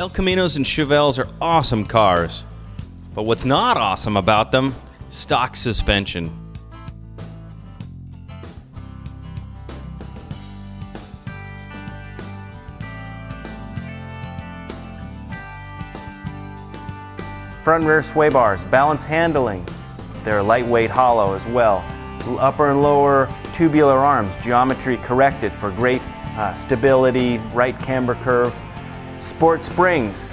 El Caminos and Chevelles are awesome cars, but what's not awesome about them? Stock suspension. Front and rear sway bars, balance handling. They're lightweight hollow as well. Upper and lower tubular arms, geometry corrected for great stability, right camber curve. Sport springs,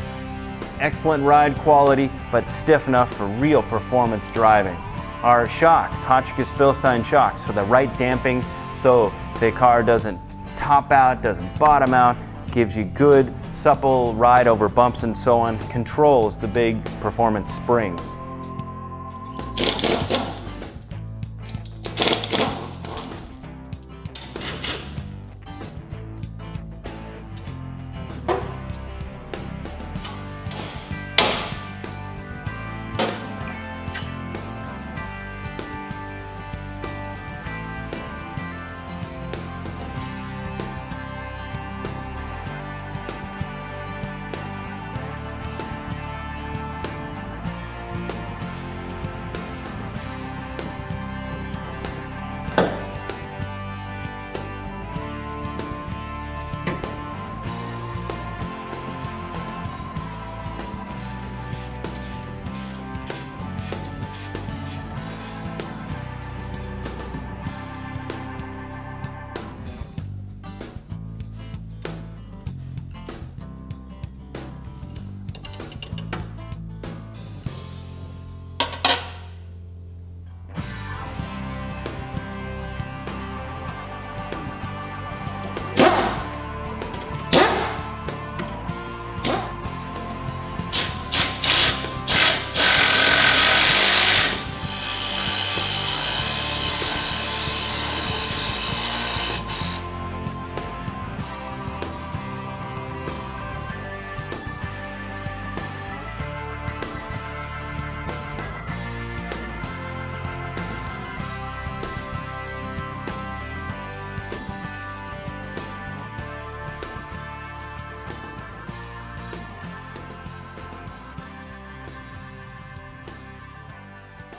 excellent ride quality, but stiff enough for real performance driving. Our shocks, Hotchkis shocks, for the right damping so the car doesn't top out, doesn't bottom out, gives you good supple ride over bumps and so on, controls the big performance springs.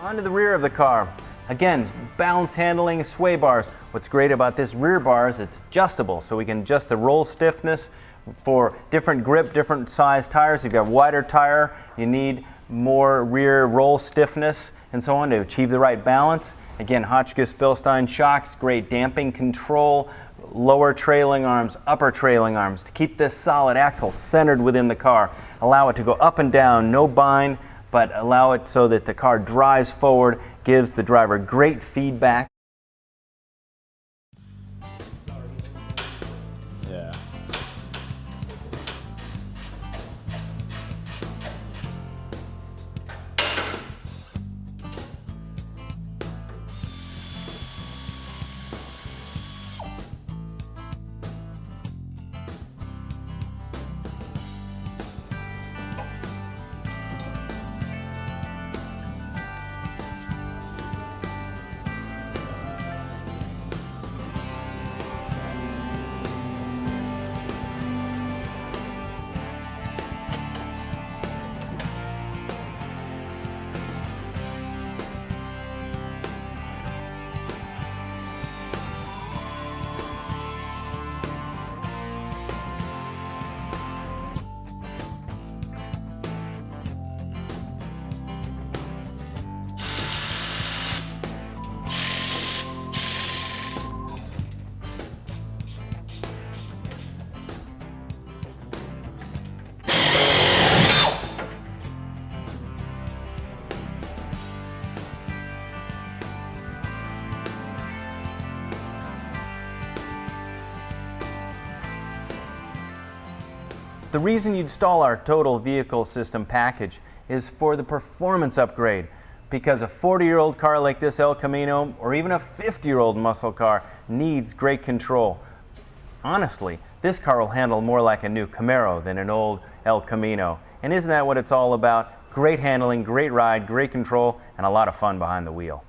Onto the rear of the car. Again, balance handling, sway bars. What's great about this rear bar is it's adjustable, so we can adjust the roll stiffness for different grip, different size tires. If you've got a wider tire, you need more rear roll stiffness and so on to achieve the right balance. Again, Hotchkis shocks, great damping control, lower trailing arms, upper trailing arms to keep this solid axle centered within the car. Allow it to go up and down, no bind, but allow it so that the car drives forward, gives the driver great feedback. Yeah. The reason you'd install our Total Vehicle System package is for the performance upgrade, because a 40-year-old car like this El Camino, or even a 50-year-old muscle car, needs great control. Honestly, this car will handle more like a new Camaro than an old El Camino. And isn't that what it's all about? Great handling, great ride, great control, and a lot of fun behind the wheel.